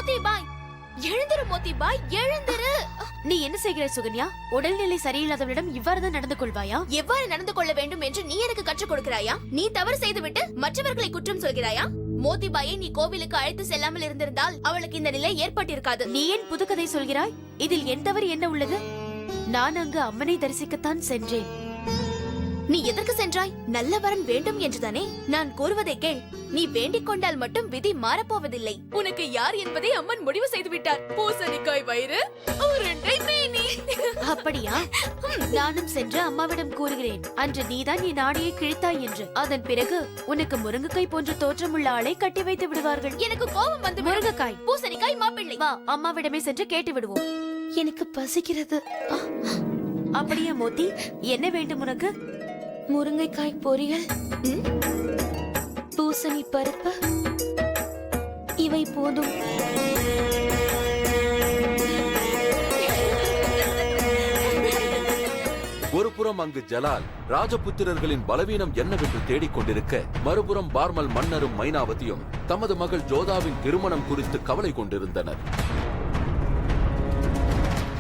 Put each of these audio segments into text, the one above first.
மோதி பாய், எழுந்திரு மோதி பாய், எழுந்திரு. நீ என்ன செய்கிறாய் சுகன்யா? உடல்நிலை சரியில்லாதவரிடம் இவ்வாறுதான் நடந்து கொள்வாயா? எவ்வாறு நடந்து கொள்ள வேண்டும் என்று நீ எனக்கு கற்றுக் கொடுக்கிறாயா? நீ தவறு செய்துவிட்டு மற்றவர்களை குற்றம் சொல்கிறாயா? மோதிபாயை நீ கோவிலுக்கு அழைத்து செல்லாமல் இருந்திருந்தால் அவளுக்கு இந்த நிலை ஏற்பட்டிருக்காது. நீ ஏன் புதுக்கதை சொல்கிறாய்? இதில் என் தவறு என்ன உள்ளது? நான் அங்கு அம்மனை தரிசிக்கத்தான் சென்றேன். நீ எதற்கு சென்றாய்? நல்ல வரன் வேண்டும் என்றுதானே? நான் கூறுவதை கேள். நீ வேண்டிக் கொண்டால் மட்டும் விதி மாறப்போவதில்லை. உனக்கு யார் என்பதை அம்மன் முடிவு செய்து விட்டார். பூசணிக்காய் வயிறு, உருண்டை மேனி. அப்படியா? நானும் சென்று அம்மாவிடம் கூறுகிறேன். அன்று நீதான் என் ஆடையை கிழித்தாய் என்று. அதன் பிறகு உனக்கு முருங்கைக்காய் போன்ற தோற்றமுள்ள ஆளை கட்டி வைத்து விடுவார்கள். எனக்கு கோபம் வந்து முருங்கைக்காய், பூசணிக்காய், மாப்பிள்ளை. வா, அம்மாவிடமே சென்று கேட்டு விடுவோம். எனக்கு பசிக்கிறது. அப்படியே மோதி, என்ன வேண்டும் உனக்கு? முருங்கைக்காய் பொரியல், பூசணி பருப்பு, இவை போதும். ஒருபுறம் அங்கு ஜலால் ராஜபுத்திரர்களின் பலவீனம் என்னவென்று தேடிக் கொண்டிருக்க, மறுபுறம் பார்மல் மன்னரும் மைனாவதியும் தமது மகள் ஜோதாவின் திருமணம் குறித்து கவலை கொண்டிருந்தனர்.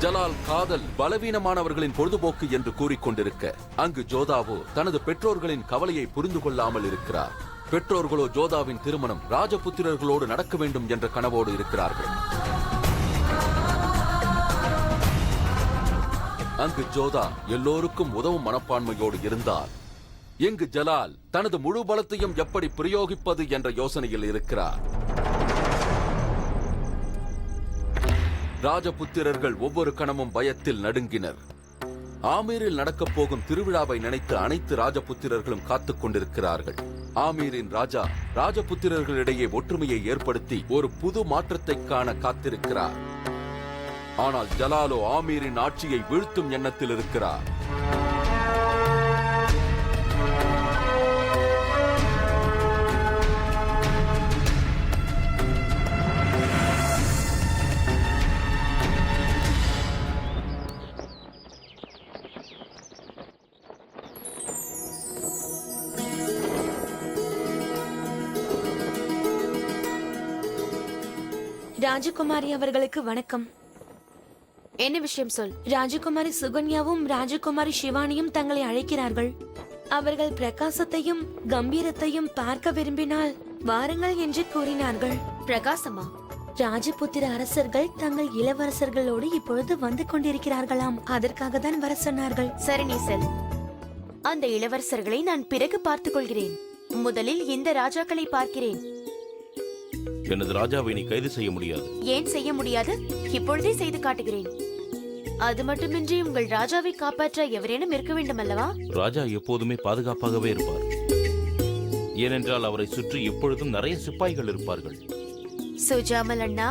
ஜலால் காதல் பலவீனமானவர்களின் பொழுதுபோக்கு என்று கூறிக்கொண்டிருக்க, அங்கு ஜோதாவோ தனது பெற்றோர்களின் கவலையை புரிந்து கொள்ளாமல் இருக்கிறார். பெற்றோர்களோ ஜோதாவின் திருமணம் ராஜபுத்திரர்களோடு நடக்க வேண்டும் என்ற கனவோடு இருக்கிறார்கள். அங்கு ஜோதா எல்லோருக்கும் உதவும் மனப்பான்மையோடு இருந்தார். இங்கு ஜலால் தனது முழு பலத்தையும் எப்படி பிரயோகிப்பது என்ற யோசனையில் இருக்கிறார். ராஜபுத்திரர்கள் ஒவ்வொரு கணமும் பயத்தில் நடுங்கினர். ஆமீரில் நடக்கப் போகும் திருவிழாவை நினைத்து அனைத்து ராஜபுத்திரர்களும் காத்துக் கொண்டிருக்கிறார்கள். ஆமீரின் ராஜா ராஜபுத்திரர்களிடையே ஒற்றுமையை ஏற்படுத்தி ஒரு புது மாற்றத்தை காண காத்திருக்கிறார். ஆனால் ஜலாலோ ஆமீரின் ஆட்சியை வீழ்த்தும் எண்ணத்தில் இருக்கிறார். ராஜகுமாரி அவர்களுக்கு வணக்கம். என்ன விஷயம் சொல். ராஜகுமாரி சுகன்யாவும் ராஜகுமாரி சிவானியும் தங்களை அழைக்கிறார்கள். அவர்கள் பிரகாசத்தையும் கம்பீரத்தையும் பார்க்க விரும்பினால் வாருங்கள் என்று கூறினார்கள். பிரகாசமா? ராஜபுத்திர அரசர்கள் தங்கள் இளவரசர்களோடு இப்பொழுது வந்து கொண்டிருக்கிறார்களாம். அதற்காக தான் வர சொன்னார்கள். சரி, நீ செல். அந்த இளவரசர்களை நான் பிறகு பார்த்துக் கொள்கிறேன். முதலில் இந்த ராஜாக்களை பார்க்கிறேன். எனது ராஜாவை நீ கைது செய்ய முடியாது. ஏன் செய்ய முடியாது? இப்பொழுதே செய்து காட்டுகிறேன். அது மட்டுமின்றி உங்கள் ராஜாவை காப்பாற்ற எவரேனும் இருக்க வேண்டும் அல்லவா? ராஜா எப்போதுமே பாதுகாப்பாகவே இருப்பார். ஏனென்றால் அவரை சுற்றி எப்பொழுதும் நிறைய சிப்பாய்கள் இருப்பார்கள். சுஜாமல் அண்ணா,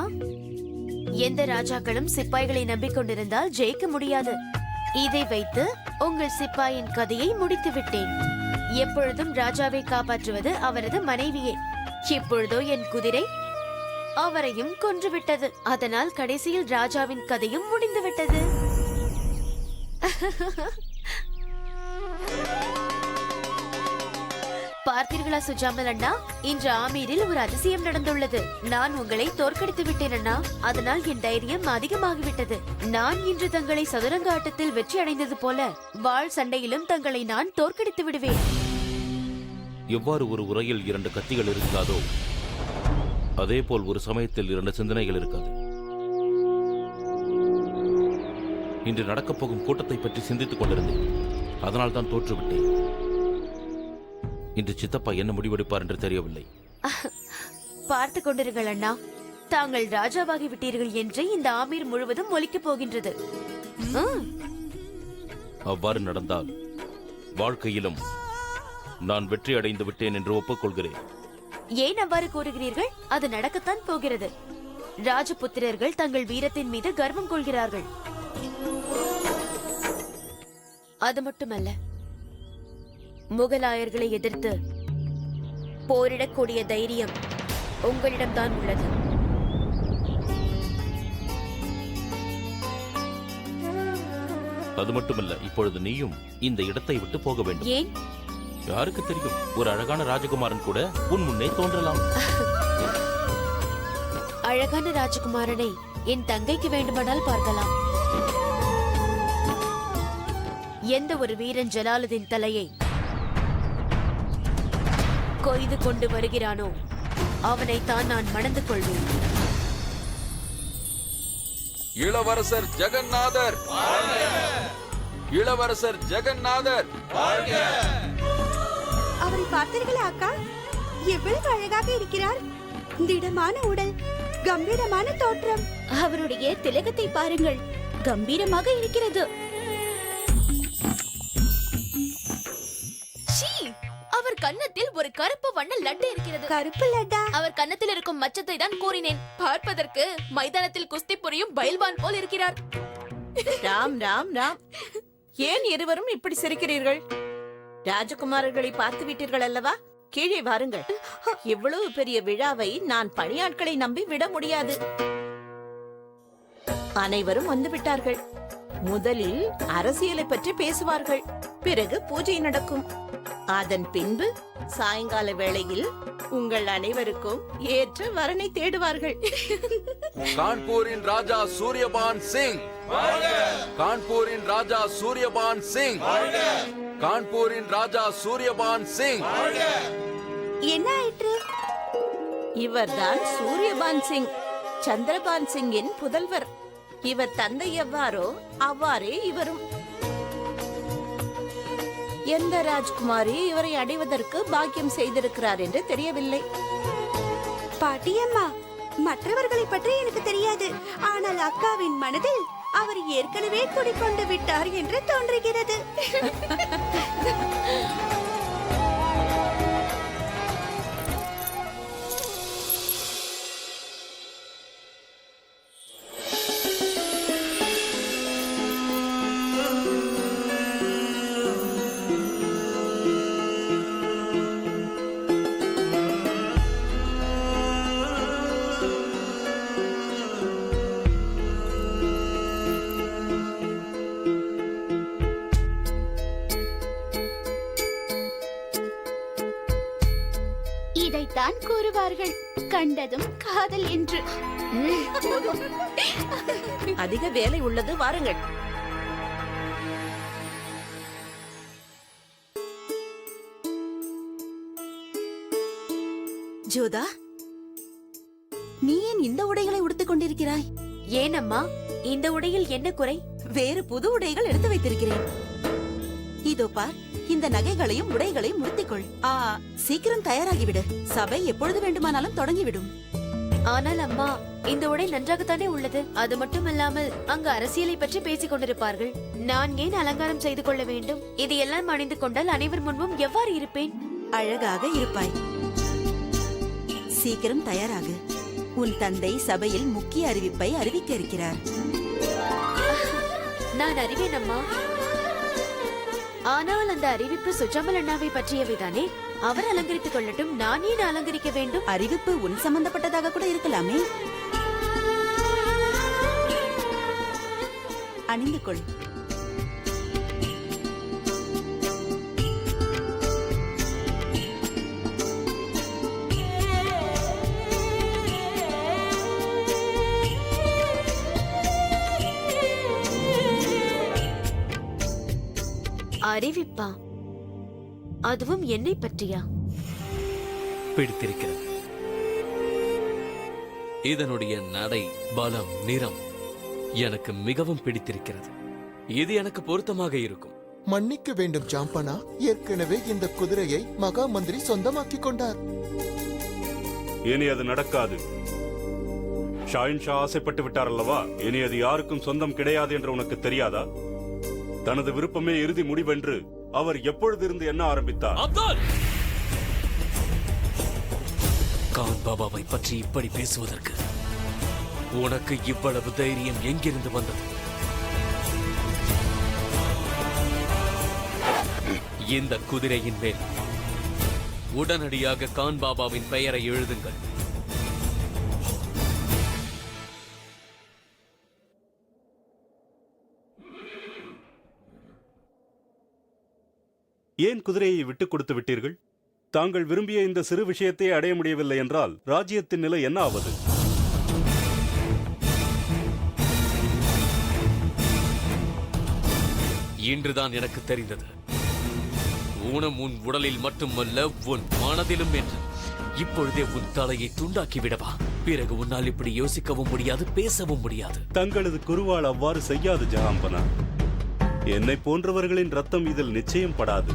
எந்த ராஜாக்களும் சிப்பாய்களை நம்பிக்கொண்டிருந்தால் ஜெயிக்க முடியாது. இதை வைத்து உங்கள் சிப்பாயின் கதையை முடித்து விட்டேன். எப்பொழுதும் ராஜாவை காப்பாற்றுவது அவரது மனைவியே. இப்பொழுதோ என் குதிரை அவரையும் கொன்றுவிட்டது. அதனால் கடைசியில் ராஜாவின் கதையும் முடிந்துவிட்டது. பார்த்தீர்களா சுஜாமல் அண்ணா, இன்று ஆமீரில் ஒரு அதிசயம் நடந்துள்ளது. நான் உங்களை தோற்கடித்து விட்டேன் அண்ணா. அதனால் என் தைரியம் அதிகமாகிவிட்டது. நான் இன்று தங்களை சதுரங்க ஆட்டத்தில் வெற்றி அடைந்தது போல வாள் சண்டையிலும் தங்களை நான் தோற்கடித்து விடுவேன். எவ்வாறு ஒரு உரையில் 2 கத்திகள் இருக்காதோ, அதே போல் ஒரு சமயத்தில் 2 சிந்தனைகள் இருக்காது. இன்று நடக்கப் போகும் கூட்டத்தை பற்றி சிந்தித்துக் கொண்டிருந்தேன். அதனால் தான் தோற்றுவிட்டேன். இன்று சித்தப்பா என்ன முடிவெடுப்பார் என்று தெரியவில்லை. பார்த்து கொண்டிருங்கள் அண்ணா. தாங்கள் ராஜாவாகி விட்டீர்கள் என்று இந்த ஆமீர் முழுவதும் ஒலிக்கப் போகின்றது. அவ்வாறு நடந்தால் வாழ்க்கையிலும் நான் வெற்றி அடைந்து விட்டேன் என்று ஒப்புக்கொள்கிறேன். ஏன் அவ்வாறு கூறுகிறீர்கள்? அது நடக்கத்தான் போகிறது. ராஜபுத்திரர்கள் தங்கள் வீரத்தின் மீது கர்வம் கொள்கிறார்கள். அது மட்டுமல்ல, முகலாயர்களை எதிர்த்து போரிடக்கூடிய தைரியம் உங்களிடம்தான் உள்ளது. அது மட்டுமல்ல, இப்பொழுது நீயும் இந்த இடத்தை விட்டு போக வேண்டும். ஏன்? யாருக்கு தெரியும், ஒரு அழகான ராஜகுமாரன் கூட உன் முன்னே தோன்றலாம். அழகான ராஜகுமாரனை என் தங்கைக்கு வேண்டுமானால் பார்க்கலாம். எந்த ஒரு வீரன் ஜலாலுதீன் தலையை கொய்து கொண்டு வருகிறானோ அவனைத்தான் நான் மணந்து கொள்வேன். இளவரசர் ஜெகநாதர், இளவரசர் ஜெகநாதர். அவரை பார்த்தீர்களா அக்கா? எவ்வளவு அழகாக இருக்கிறார். திடமான உடல், கம்பீரமான தோற்றம். அவருடைய திலகத்தை பாருங்கள், கம்பீரமாக இருக்கிறது. சீ, அவர் கன்னத்தில் ஒரு கருப்பு வண்ண லட்டு இருக்கிறது. கருப்பு லட்டா? அவர் கன்னத்தில் இருக்கும் மச்சத்தை தான் கூறினேன். பார்ப்பதற்கு மைதானத்தில் குஸ்தி புரியும் பயில்வான் போல் இருக்கிறார். ராம் ராம் ராம், ஏன் இருவரும் இப்படி சிரிக்கிறீர்கள்? ராஜகுமாரர்களை பார்த்து விட்டீர்கள் அல்லவா? கீழே வாருங்கள். இவ்வளவு பெரிய விழாவை நான் பணியாட்களை நம்பி விட முடியாது. அனைவரும் வந்து விட்டார்கள். முதலில் அரசியலை பற்றி பேசுவார்கள், பிறகு பூஜை நடக்கும். அதன் பின்பு சாயங்கால வேளையில் உங்கள் அனைவருக்கும் ஏற்ற வரனை தேடுவார்கள். கான்பூரின் ராஜா சூரியபான் சிங், கான்பூரின் ராஜா சூரியபான் சிங், கான்பூரின் ராஜா சூரியபான் சிங். என்ன ஆயிற்று? இவர்தான் சூரியபான் சிங், சந்திரபான் சிங்கின் புதல்வர். இவர் தந்தை எவ்வாறோ அவ்வாறே இவரும். எந்த ராஜ்குமாரி இவரை அடைவதற்கு பாக்கியம் செய்திருக்கிறார் என்று தெரியவில்லை. பாட்டியம்மா, மற்றவர்களை பற்றி எனக்கு தெரியாது. ஆனால் அக்காவின் மனதில் அவர் ஏற்கனவே குடிக்கொண்டு விட்டார் என்று தோன்றுகிறது. இதைத்தான் கூறுவார்கள், கண்டதும் காதல் என்று. அதிக வேலை உள்ளது, வாருங்கள். ஜோதா, நீ ஏன் இந்த உடைகளை உடுத்திக் கொண்டிருக்கிறாய்? ஏன் அம்மா, இந்த உடையில் என்ன குறை? வேறு புது உடைகள் எடுத்து வைத்திருக்கிறேன். இதோ பார், இந்த நகைகளையும் உடைகளையும் உடுத்திக்கொள். சீக்கிரம் தயாராகிவிடு. சபை எப்பொழுது வேண்டுமானாலும் தொடங்கிவிடும். ஆனால் அம்மா, இந்த உடை நன்றாகத்தானே உள்ளது. அது மட்டுமல்லாமல் அங்கு அரசியலை பற்றி பேசிக் கொண்டிருப்பார்கள். நான் ஏன் அலங்காரம் செய்து கொள்ள வேண்டும்? இது எல்லாம் அணிந்து கொண்டால் அனைவர் முன்பும் எவ்வாறு இருப்பேன்? அழகாக இருப்பாய். சீக்கிரம் தயாராகு. உன் தந்தை சபையில் முக்கிய அறிவிப்பை அறிவிக்க இருக்கிறார். நான் அறிவேன் அம்மா. ஆனால் அந்த அறிவிப்பு சுஜாமல் அண்ணாவை பற்றியவைதானே. அவர் அலங்கரித்துக் கொள்ளட்டும், நான் ஏன் அலங்கரிக்க வேண்டும்? அறிவிப்பு உன் சம்பந்தப்பட்டதாக கூட இருக்கலாமே. அணிந்து கொள். அறிவிப்பா? அதுவும் என்னை பற்றியா? பிடித்திருக்கிறது. இதனுடைய நடை, பலம், நிறம் எனக்கு மிகவும் பிடித்திருக்கிறது. இது எனக்கு பொருத்தமாக இருக்கும். மன்னிக்க வேண்டும் ஜாம்பனா, ஏற்கனவே இந்த குதிரையை மகா மந்திரி சொந்தமாக்கிக் கொண்டார். இனி அது நடக்காது. ஷாயின் ஷா ஆசைப்பட்டு விட்டார் அல்லவா? இனி அது யாருக்கும் சொந்தம் கிடையாது என்று உனக்கு தெரியாதா? தனது விருப்பமே இறுதி முடிவென்று அவர் எப்பொழுது இருந்து என்ன ஆரம்பித்தார்? கான் பாபாவை பற்றி இப்படி பேசுவதற்கு உனக்கு இவ்வளவு தைரியம் எங்கிருந்து வந்தது? இந்த குதிரையின் மேல் உடனடியாக கான் பாபாவின் பெயரை எழுதுங்கள். ஏன் குதிரையை விட்டுக் கொடுத்து விட்டீர்கள்? தாங்கள் விரும்பிய இந்த சிறு விஷயத்தை அடைய முடியவில்லை என்றால் ராஜ்யத்தின் நிலை என்ன ஆவது? இன்றுதான் எனக்கு தெரிந்தது. ஊனம் உன் உடலில் மட்டுமல்ல, உன் மனதிலும் என்று. இப்பொழுதே உன் தலையை துண்டாக்கி விடவா? பிறகு உன்னால் இப்படி யோசிக்கவும் முடியாது, பேசவும் முடியாது. தங்களது குருவால் அவ்வாறு செய்யாது ஜஹாம்பனா. என்னை போன்றவர்களின் ரத்தம் இதில் நிச்சயம் படாது.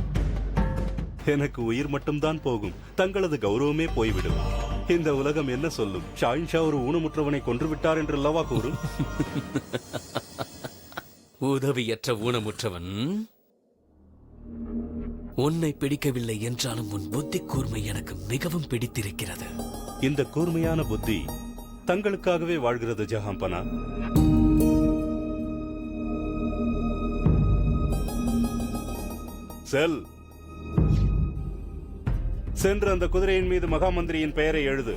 எனக்கு உயிர் மட்டும்தான் போகும், தங்களது கௌரவமே போய்விடும். இந்த உலகம் என்ன சொல்லும்? ஷாயின்ஷா ஒரு ஊனமுற்றவனை கொன்று விட்டார் என்று அல்லவா கூறும்? உதவியற்ற ஊனமுற்றவன். உன்னை பிடிக்கவில்லை என்றாலும் உன் புத்தி கூர்மை எனக்கு மிகவும் பிடித்திருக்கிறது. இந்த கூர்மையான புத்தி தங்களுக்காகவே வாழ்கிறது ஜஹாம்பனா. செல், சென்று அந்த குதிரையின் மீது மகாமந்திரியின் பெயரை எழுது.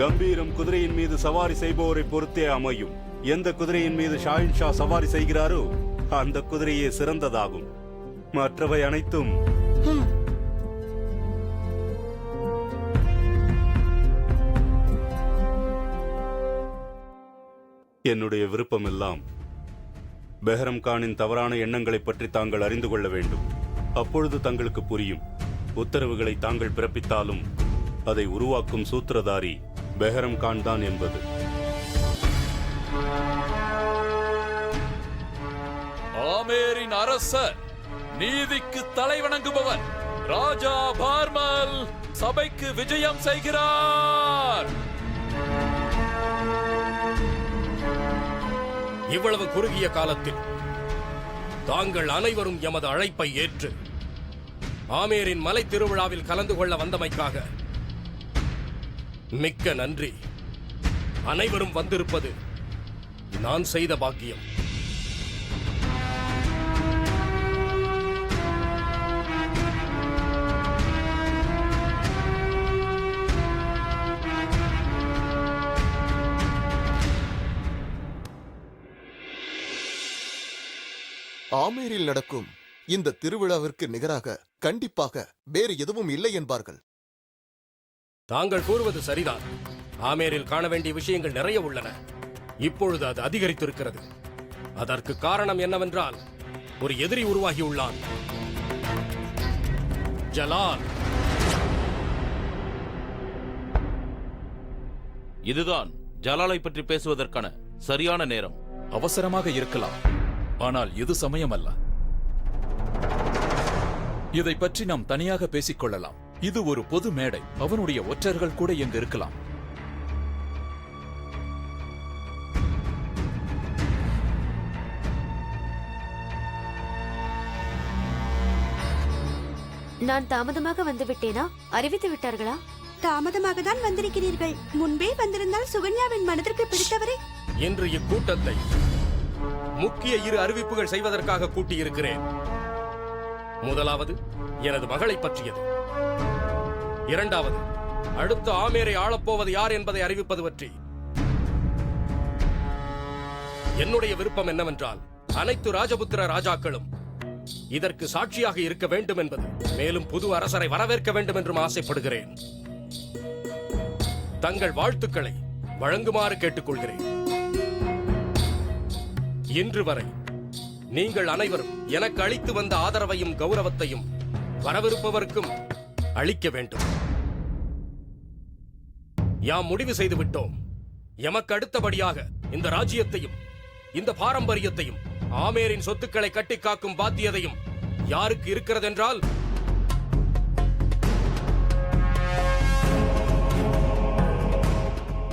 கம்பீரம் குதிரையின் மீது சவாரி செய்பவரை பொறுத்தே அமையும். எந்த குதிரையின் மீது ஷாயின்ஷா சவாரி செய்கிறாரோ அந்த குதிரையே சிறந்ததாகும். மற்றவை அனைத்தும் என்னுடைய விருப்பமெல்லாம் பெஹரம் கானின் தவறான எண்ணங்களைப் பற்றி தாங்கள் அறிந்து கொள்ள வேண்டும். அப்பொழுது தங்களுக்கு புரியும். உத்தரவுகளை தாங்கள் பிறப்பித்தாலும் அதை உருவாக்கும் சூத்திரதாரி பெஹரம் கான் தான் என்பது. ஆமேரின் அரசர், நீதிக்கு தலைவணங்குபவர் ராஜா பார்மல் சபைக்கு விஜயம் செய்கிறார். இவ்வளவு குறுகிய காலத்தில் தாங்கள் அனைவரும் எமது அழைப்பை ஏற்று ஆமேரின் மலை திருவிழாவில் கலந்து கொள்ள வந்தமைக்காக மிக்க நன்றி. அனைவரும் வந்திருப்பது நான் செய்த பாக்கியம். ஆமேரில் நடக்கும் இந்த திருவிழாவிற்கு நிகராக கண்டிப்பாக வேறு எதுவும் இல்லை என்பார்கள். தாங்கள் கூறுவது சரிதான். ஆமேரில் காண வேண்டிய விஷயங்கள் நிறைய உள்ளன. இப்பொழுது அது அதிகரித்திருக்கிறது. அதற்கு காரணம் என்னவென்றால் ஒரு எதிரி உருவாகியுள்ளான். ஜலால். இதுதான் ஜலாலை பற்றி பேசுவதற்கான சரியான நேரம். அவசரமாக இருக்கலாம், ஆனால் இது சமயம் அல்ல. இதை பற்றி நாம் தனியாக பேசிக் கொள்ளலாம். இது ஒரு பொது மேடை. அவனுடைய ஒற்றர்கள் கூட இங்கு இருக்கலாம். நான் தாமதமாக வந்து விட்டேனா? அறிவித்து விட்டார்களா? தாமதமாக தான் வந்திருக்கிறீர்கள். முன்பே வந்திருந்தால் சுகன்யாவின் மனதிற்கு பிடித்தவரை. இன்று இக்கூட்டத்தை முக்கிய 2 அறிவிப்புகள் செய்வதற்காக கூட்டியிருக்கிறேன். முதலாவது எனது மகளை பற்றியது. இரண்டாவது அடுத்த ஆமேரை ஆளப்போவது யார் என்பதை அறிவிப்பது பற்றி. என்னுடைய விருப்பம் என்னவென்றால் அனைத்து ராஜபுத்திர ராஜாக்களும் இதற்கு சாட்சியாக இருக்க வேண்டும் என்பது. மேலும் புது அரசரை வரவேற்க வேண்டும் என்றும் ஆசைப்படுகிறேன். தங்கள் வாழ்த்துக்களை வழங்குமாறு கேட்டுக்கொள்கிறேன். இன்று வரை நீங்கள் அனைவரும் எனக்கு அளித்து வந்த ஆதரவையும் கௌரவத்தையும் வரவிருப்பவருக்கும் அளிக்க வேண்டும். யாம் முடிவு செய்து விட்டோம். எமக்கு அடுத்தபடியாக இந்த ராஜ்யத்தையும் இந்த பாரம்பரியத்தையும் ஆமேரின் சொத்துக்களை கட்டி காக்கும் பாத்தியதையும் யாருக்கு இருக்கிறதென்றால்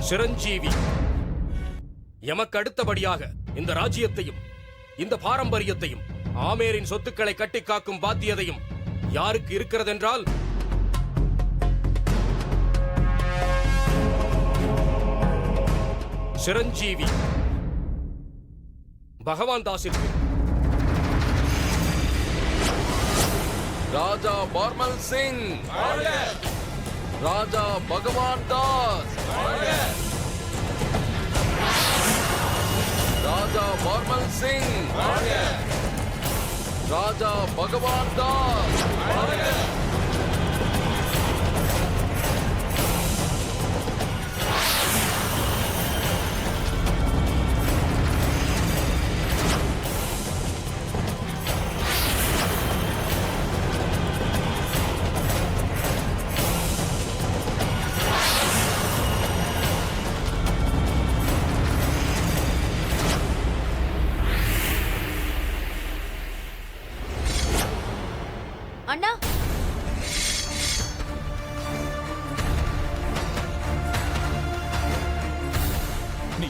சிரஞ்சீவி. எமக்கு அடுத்தபடியாக இந்த ராஜ்யத்தையும் இந்த பாரம்பரியத்தையும் ஆமேரின் சொத்துக்களை கட்டி காக்கும் பாத்தியதையும் யாருக்கு இருக்கிறதென்றால் சிரஞ்சீவி பகவான் தாஸிற்கு. ராஜா பார்மல் சிங், ராஜா பகவான் தாஸ், ராஜா பார்மல் சிங், ராஜா பகவான் தாஸ்.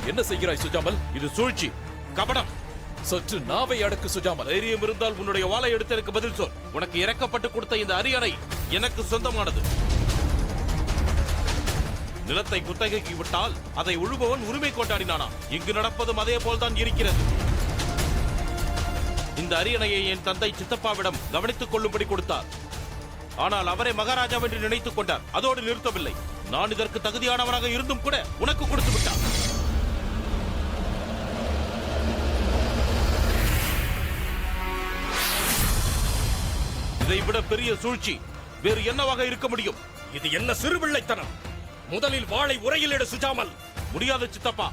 என்ன செய்கிறாய் சுஜாமல்? இது சூழ்ச்சி, கபடம். சற்று நாவை அடக்கு சுஜாமல். தைரியம் இருந்தால் உன்னுடைய வாளை எடுத்து எனக்கு பதில் சொல். உனக்கு இறக்கப்பட்டு கொடுத்த இந்த அரியணை எனக்கு சொந்தமானது. நிலத்தை குத்தகைக்கு விட்டால் அதை உழுபவன் உரிமை கொண்டாடினானா? இங்கு நடப்பதும் அதே போல்தான் இருக்கிறது. இந்த அரியணையை என் தந்தை சித்தப்பாவிடம் கவனித்துக் கொள்ளும்படி கொடுத்தார். ஆனால் அவரை மகாராஜா என்று நினைத்துக் கொண்டார். அதோடு நிறுத்தவில்லை. நான் இதற்கு தகுதியானவனாக இருந்தும் கூட உனக்கு கொடுத்து விட்டார். இதைவிட பெரிய சூழ்ச்சி வேறு என்னவாக இருக்க முடியும்? இது என்ன சிறுபிள்ளைத்தனம்? முதலில் வாளை உரையில் எடு சுஜாமல். முடியாது சித்தப்பா.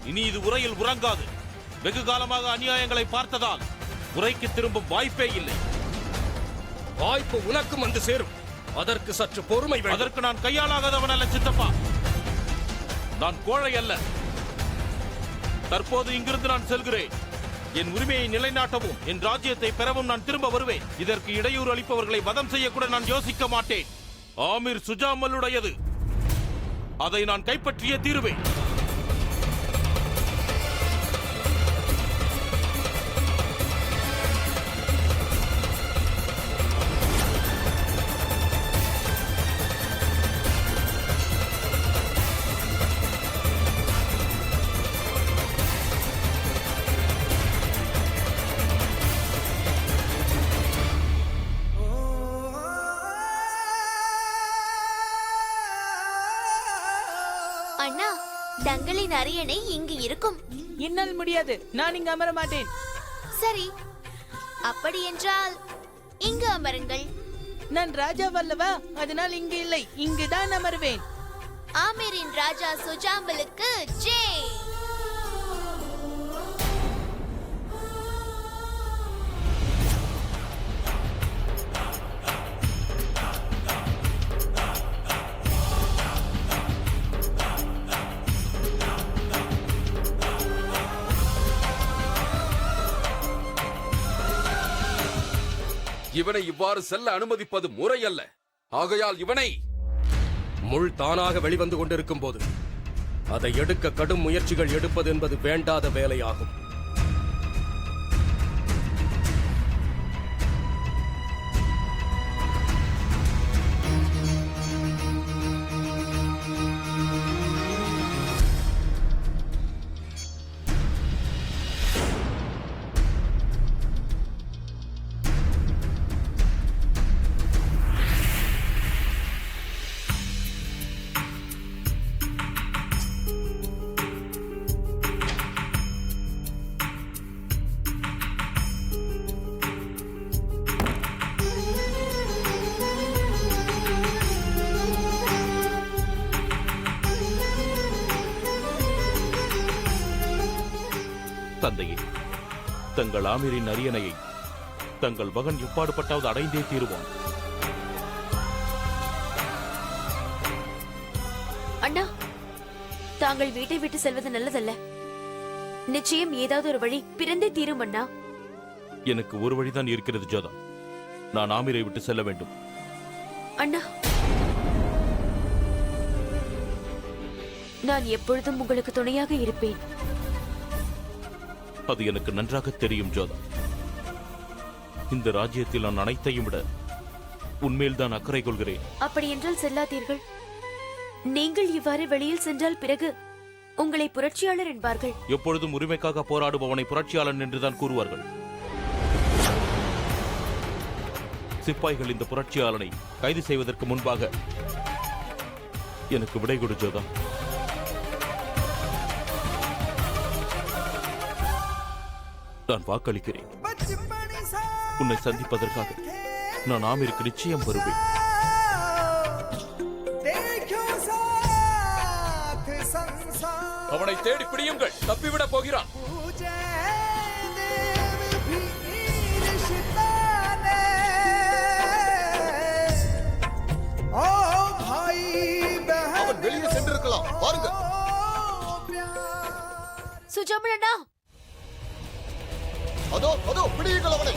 இனி இது உரையில் உறங்காது. வெகு காலமாக அநியாயங்களை பார்த்ததால் உரைக்கு திரும்பும் வாய்ப்பே இல்லை. வாய்ப்பு உனக்கும் வந்து சேரும். அதற்கு சற்று பொறுமை வேண்டும். அதற்கு நான் கையாளாகாதவன் அல்ல சித்தப்பா. நான் கோழை அல்ல. தற்போது இங்கிருந்து நான் செல்கிறேன். என் உரிமையை நிலைநாட்டவும் என் ராஜ்யத்தை பெறவும் நான் திரும்ப வருவேன். இதற்கு இடையூறு அளிப்பவர்களை வதம் செய்ய கூட நான் யோசிக்க மாட்டேன். ஆமீர் சுஜாமலுடையது. அதை நான் கைப்பற்றியே தீருவேன். அண்ணா, தங்களின் அரியணை இங்கு இருக்கும். என்னால் முடியாது. நான் இங்கு அமர மாட்டேன். சரி, அப்படி என்றால் இங்கு அமருங்கள். நான் ராஜா வல்லவா, அதனால் இங்கு இல்லை, இங்குதான் அமர்வேன். ஆமீரின் ராஜா சுஜாமலுக்கு ஜெய். இவனை இவ்வாறு செல்ல அனுமதிப்பது முறையல்ல. ஆகையால் இவனை முள் தானாக வெளிவந்து கொண்டிருக்கும் போது அதை எடுக்க கடும் முயற்சிகள் எடுப்பது என்பது வேண்டாத வேலையாகும். தந்தையே, தங்கள் ஆமீரின் அரியணையை தங்கள் மகன் எப்பாடுபட்டாவது அடைந்தே தீருவான். அண்ணா, தாங்கள் வீட்டை விட்டு செல்வது நல்லதல்ல. நிச்சயம் ஏதாவது ஒரு வழி பிறந்தே தீரும் அண்ணா. எனக்கு ஒரு வழிதான் இருக்கிறது ஜோதா. நான் ஆமீரை விட்டு செல்ல வேண்டும். அண்ணா, நான் எப்பொழுதும் உங்களுக்கு துணையாக இருப்பேன். அது எனக்கு நன்றாக தெரியும் ஜோதா. இந்த ராஜ்யத்தில் நான் அனைத்தையும் விட உன்மேல் தான் அக்கறை கொள்கிறேன். அப்படி என்றால் செல்லாதீர்கள். நீங்கள் இவ்வாறு வெளியில் சென்றால் பிறகு உங்களை புரட்சியாளர் என்பார்கள். எப்பொழுதும் உரிமைக்காக போராடுபவனை புரட்சியாளன் என்றுதான் கூறுவார்கள். சிப்பாய்கள் இந்த புரட்சியாளனை கைது செய்வதற்கு முன்பாக எனக்கு விடை கொடு ஜோதா. நான் வாக்களிக்கிறேன். உன்னை சந்திப்பதற்காக நான் ஆமீருக்கு நிச்சயம் வருவேன். அவனை தேடி பிடியுங்கள். தப்பிவிடப் போகிறான். அவன் வெளியே சென்றிருக்கலாம். பாருங்க. சுஜாமல் அண்ணா, அதோ அதோ பிடியுங்கள் அவனை.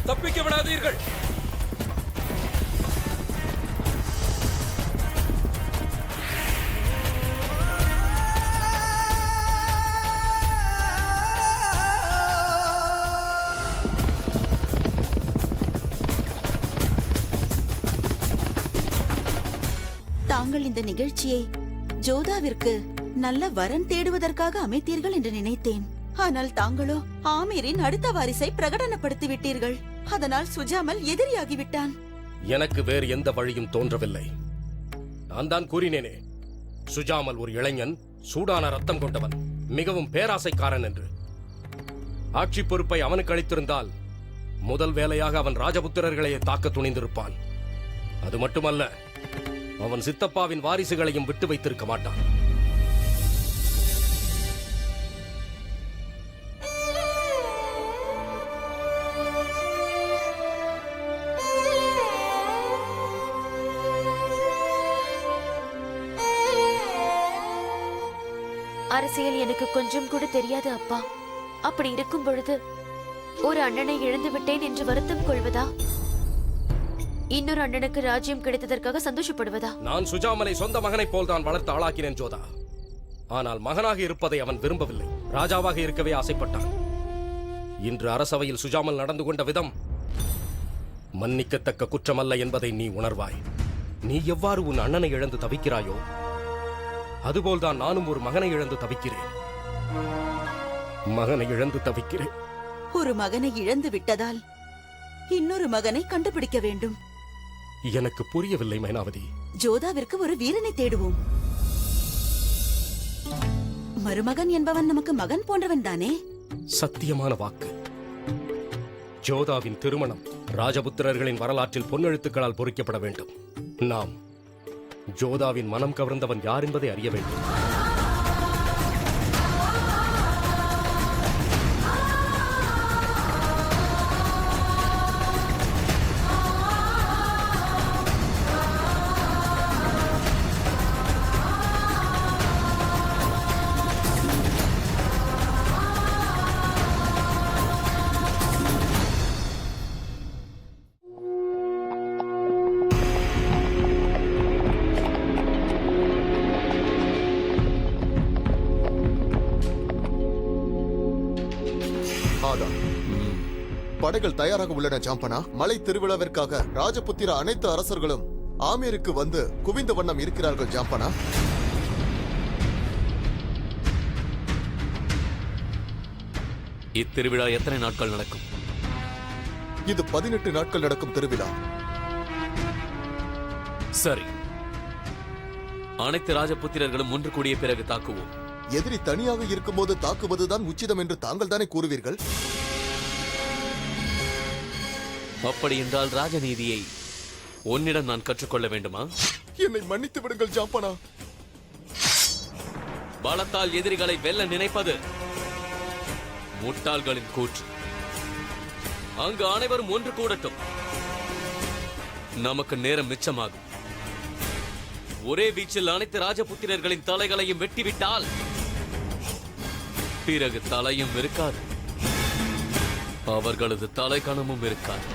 தப்பிக்க விடாதீர்கள். தாங்கள் இந்த நிகழ்ச்சியை ஜோதாவிற்கு நல்ல வரன் தேடுவதற்காக அமைத்தீர்கள் என்று நினைத்தேன். ஆனால் தாங்களோ ஆமீரின் அடுத்த வாரிசை பிரகடனப்படுத்தி விட்டீர்கள். அதனால் சுஜாமல் எதிரியாகிவிட்டான். எனக்கு வேறு எந்த வழியும் தோன்றவில்லை. நான் தான் கூறினேனே, சுஜாமல் ஒரு இளைஞன், சூடான ரத்தம் கொண்டவன், மிகவும் பேராசைக்காரன் என்று. ஆட்சி பொறுப்பை அவனுக்கு அளித்திருந்தால் முதல் வேலையாக அவன் ராஜபுத்திரர்களையே தாக்க துணிந்திருப்பான். அது மட்டுமல்ல, அவன் சித்தப்பாவின் வாரிசுகளையும் விட்டு வைத்திருக்க மாட்டான். அரசியல் எனக்கு கொஞ்சம் கூட தெரியாது அப்பா. அப்படி இருக்கும் பொழுது ஒரு அண்ணனை இழந்து விட்டேன் என்று வருத்தம் கொள்வதா, இன்னொரு அண்ணனுக்கு ராஜ்யம் கிடைத்ததற்காக சந்தோஷப்படுவதா? நான் சுஜாமலை சொந்த மகனைப் போல் தான் வளர்த்து ஆளாக்கினேன் ஜோதா. ஆனால் மகனாக இருப்பதை அவன் விரும்பவில்லை. ராஜாவாக இருக்கவே ஆசைப்பட்டான். இன்று அரசவையில் சுஜாமல் நடந்து கொண்ட விதம் மன்னிக்கத்தக்க குற்றமல்ல என்பதை நீ உணர்வாய். நீ எவ்வாறு உன் அண்ணனை இழந்து தவிக்கிறாயோ, அதுபோல்தான் நானும் ஒரு மகனை இழந்து தவிக்கிறேன். மகனை இழந்து தவிக்கிறேன். ஒரு மகனை இழந்து விட்டதால் இன்னொரு மகனை கண்டுபிடிக்க வேண்டும். எனக்கு புரியவில்லை மைனாவதி. ஜோதாவிற்கு ஒரு வீரனை தேடுவோம். மருமகன் என்பவன் நமக்கு மகன் போன்றவன் தானே? சத்தியமான வாக்கு. ஜோதாவின் திருமணம் ராஜபுத்திரர்களின் வரலாற்றில் பொன்னெழுத்துக்களால் பொறிக்கப்பட வேண்டும். நாம் ஜோதாவின் மனம் கவர்ந்தவன் யார் என்பதை அறிய வேண்டும். படைகள் தயாராக உள்ளன ஜாம்பனா. மலை திருவிழாவிற்காக ராஜபுத்திர அனைத்து அரசர்களும் ஆமீருக்கு வந்து குவிந்த வண்ணம் இருக்கிறார்கள் ஜாம்பனா. இத்திருவிழா எத்தனை நாட்கள் நடக்கும்? இது 18 நாட்கள் நடக்கும் திருவிழா. சரி, அனைத்து ராஜபுத்திரர்களும் ஒன்று கூடிய பிறகு தாக்குவோம். எதிரி தனியாக இருக்கும்போது தாக்குவதுதான் உச்சிதம் என்று தாங்கள் தானே கூறுவீர்கள். அப்படி என்றால் ராஜநீதியை உன்னிடம் நான் கற்றுக்கொள்ள வேண்டுமா? என்னை மன்னித்து விடுங்கள் ஜாம்பனா. பலத்தால் எதிரிகளை வெல்ல நினைப்பது முட்டாள்களின் கூற்று. அங்கு அனைவரும் ஒன்று கூடட்டும். நமக்கு நேரம் மிச்சமாகும். ஒரே வீச்சில் அனைத்து ராஜபுத்திரர்களின் தலைகளையும் வெட்டிவிட்டால் பிறகு தலையும் இருக்காது, அவர்களது தலைக்கணமும் இருக்காது.